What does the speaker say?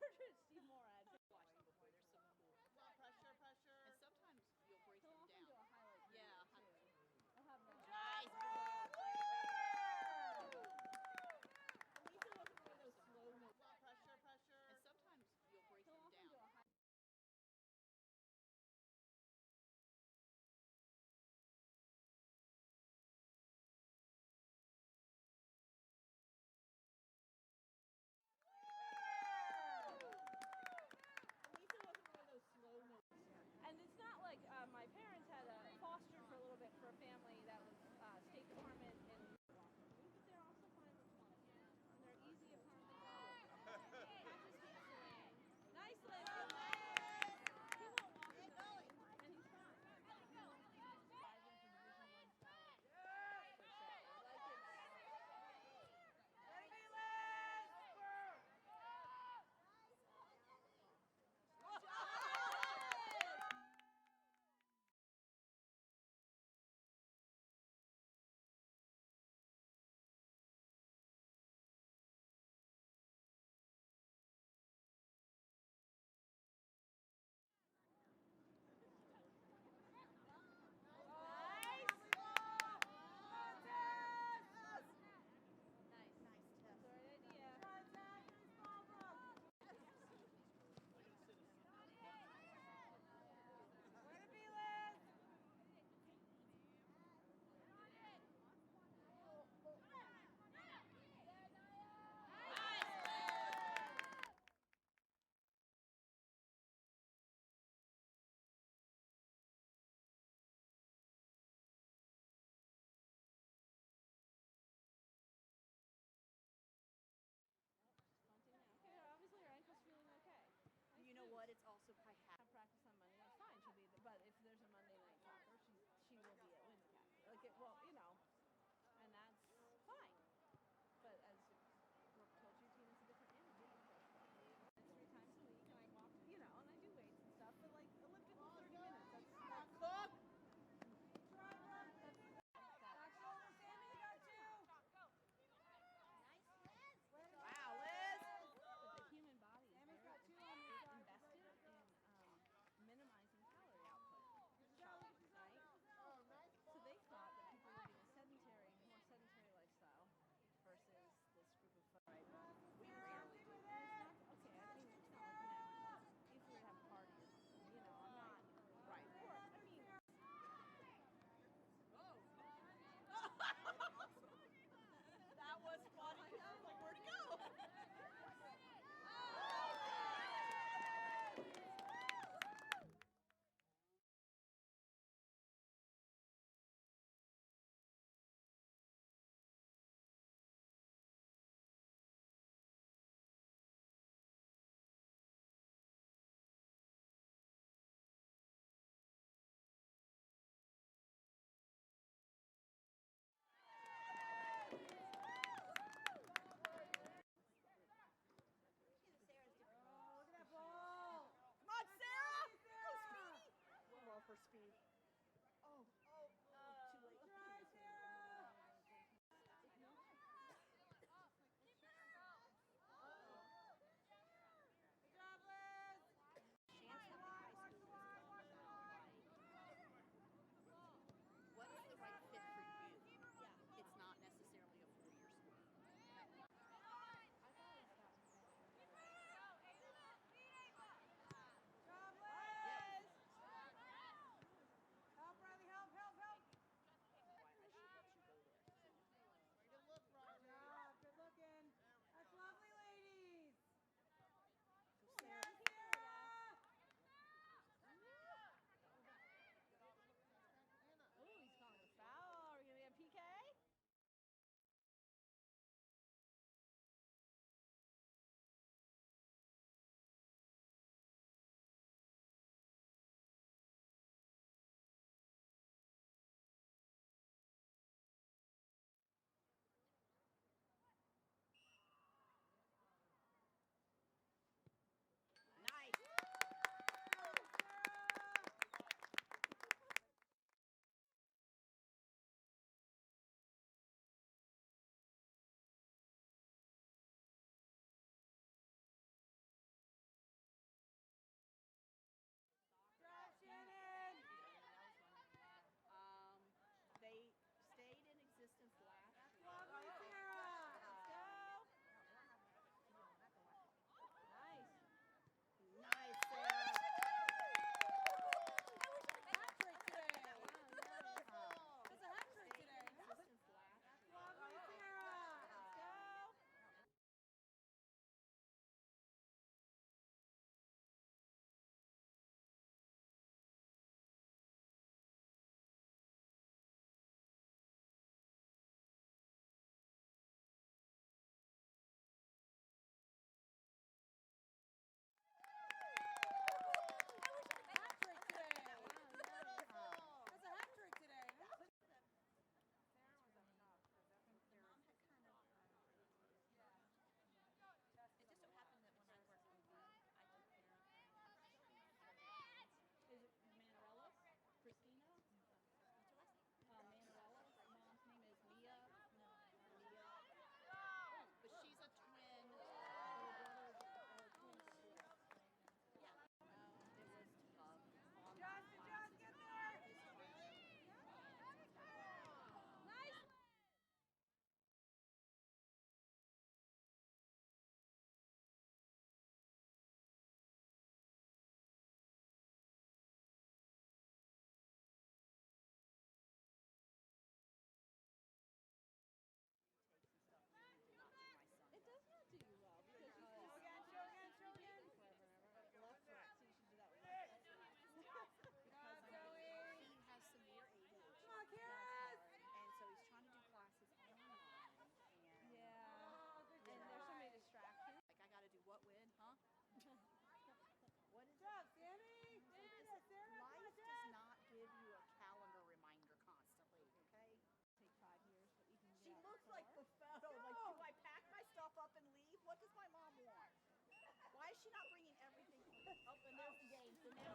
Steve Morad. Watching before there's some cool. Pressure, pressure. And sometimes you'll break He'll them often down. do a highlight video Yeah. too. I'll have no. Nice. At least it wasn't one of those slow mo. Pressure, pressure. And sometimes you'll break He'll them often down. do a highlight. And it's not like my parents had fostered for a little bit for a family that was State Department in Milwaukee, but they're also fine with one. And they're easy upon the go. Not just canceling. Nice Liz. He won't walk in the rain, and he's fine. He won't driving for Division I salary per se. Like it's. Obviously, her ankle's feeling okay. You know what? It's also probably Have practice on Monday. That's fine. She'll be there. But if there's a Monday night soccer, she will be at Lincoln Academy. Like it, well, you know, and that's fine. But as Brooke told you, Tina's a different animal. It's 3 times a week, and I walk, you know, and I do weights and stuff. But like elliptical 30 minutes. That's Look. wow, Liz. But the human body is very invested in minimizing calorie output. Right? So they thought that people would be is she not bringing everything? Oh, and there's the game. So now